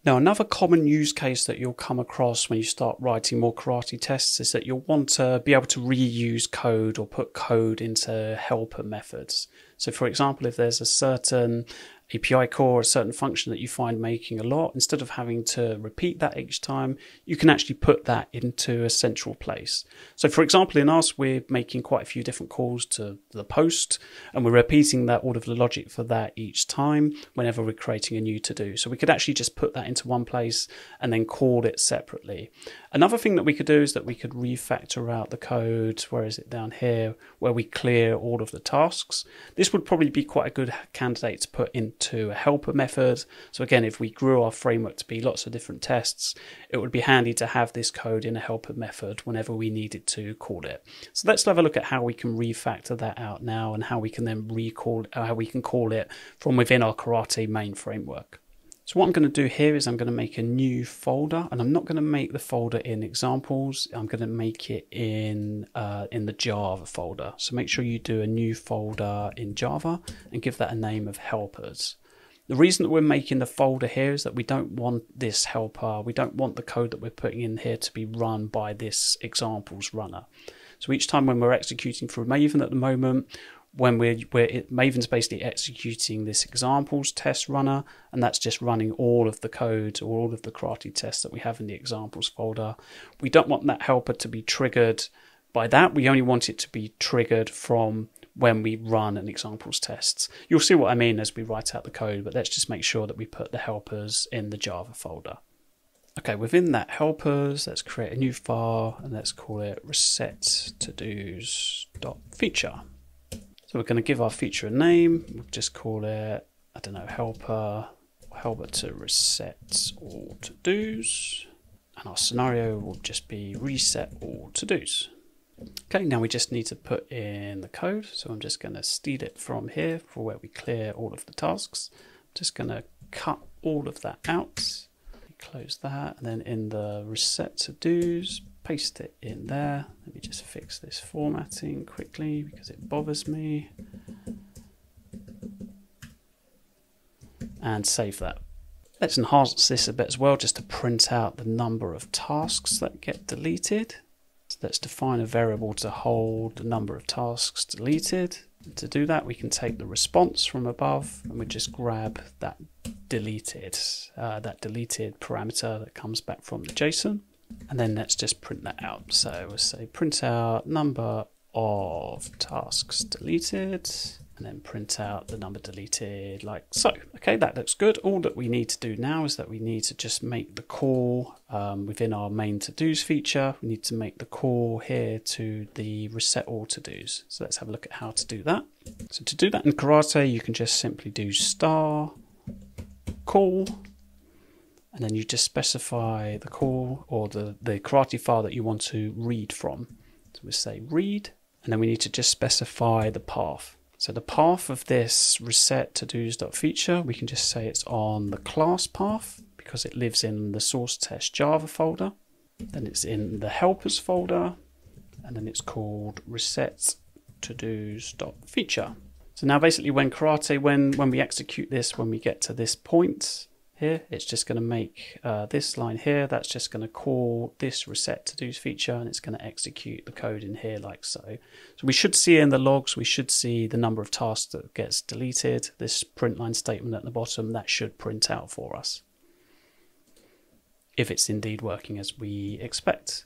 Now, another common use case that you'll come across when you start writing more karate tests is that you'll want to be able to reuse code or put code into helper methods. So for example, if there's a certain API call or a certain function that you find making a lot, instead of having to repeat that each time, you can actually put that into a central place. So for example, in us, we're making quite a few different calls to the post, and we're repeating that all of the logic for that each time whenever we're creating a new to-do. So we could actually just put that into one place and then call it separately. Another thing that we could do is that we could refactor out the code. Where is it? Down here, where we clear all of the tasks. This would probably be quite a good candidate to put into a helper method. So again, if we grew our framework to be lots of different tests, it would be handy to have this code in a helper method whenever we needed to call it. So let's have a look at how we can refactor that out now and how we can then how we can call it from within our karate main framework. So what I'm going to do here is I'm going to make a new folder, and I'm not going to make the folder in examples. I'm going to make it in the Java folder. So make sure you do a new folder in Java and give that a name of helpers. The reason that we're making the folder here is that we don't want this helper, we don't want the code that we're putting in here to be run by this examples runner. So each time when we're executing through Maven at the moment, when Maven's basically executing this examples test runner, and that's just running all of the code or all of the karate tests that we have in the examples folder. We don't want that helper to be triggered by that. We only want it to be triggered from when we run an examples tests. You'll see what I mean as we write out the code, but let's just make sure that we put the helpers in the Java folder. Okay, within that helpers, let's create a new file and let's call it reset-todos.feature. So we're going to give our feature a name. We'll just call it, I don't know, helper to reset all to-dos. And our scenario will just be reset all to-dos. Okay, now we just need to put in the code. So I'm just going to steal it from here for where we clear all of the tasks. I'm just going to cut all of that out. Close that, and then in the reset to-dos, paste it in there. Let me just fix this formatting quickly because it bothers me. And save that. Let's enhance this a bit as well, just to print out the number of tasks that get deleted. So let's define a variable to hold the number of tasks deleted. And to do that, we can take the response from above and we just grab that deleted parameter that comes back from the JSON. And then let's just print that out. So we'll say print out number of tasks deleted, and then print out the number deleted like so. Okay, that looks good. All that we need to do now is that we need to just make the call within our main to-dos feature. We need to make the call here to the reset all to-dos. So let's have a look at how to do that. So to do that in karate, you can just simply do star call, and then you just specify the call or the karate file that you want to read from. So we say read, and then we need to just specify the path. So the path of this reset todos.feature, we can just say it's on the class path because it lives in the source test Java folder. Then it's in the helpers folder, and then it's called reset todos.feature. So now basically when we execute this, when we get to this point here, it's just going to make this line here, that's just going to call this reset to-dos feature, and it's going to execute the code in here like so. So we should see in the logs, we should see the number of tasks that gets deleted. This print line statement at the bottom, that should print out for us, if it's indeed working as we expect.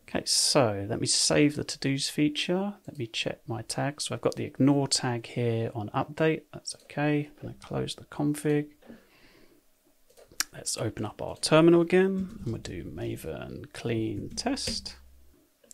Okay, so let me save the to-dos feature. Let me check my tags. So I've got the ignore tag here on update. That's okay. I'm going to close the config. Let's open up our terminal again, and we'll do maven clean test.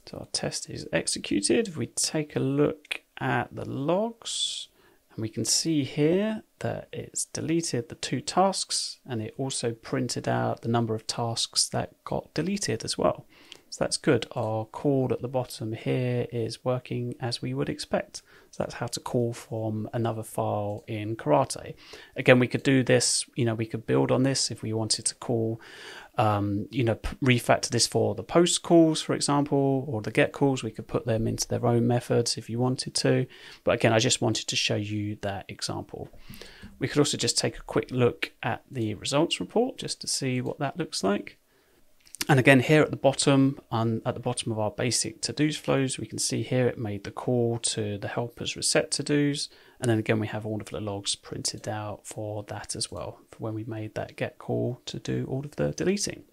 So our test is executed. If we take a look at the logs, and we can see here that it's deleted the 2 tasks, and it also printed out the number of tasks that got deleted as well. So that's good. Our call at the bottom here is working as we would expect. So that's how to call from another file in Karate. Again, we could do this, we could build on this if we wanted to call, refactor this for the post calls, for example, or the get calls. We could put them into their own methods if you wanted to. But again, I just wanted to show you that example. We could also just take a quick look at the results report just to see what that looks like. And again, here at the bottom of our basic to-dos flows, we can see here it made the call to the helpers reset to-dos. And then again, we have all of the logs printed out for that as well, for when we made that get call to do all of the deleting.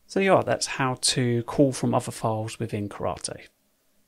So yeah, that's how to call from other files within Karate.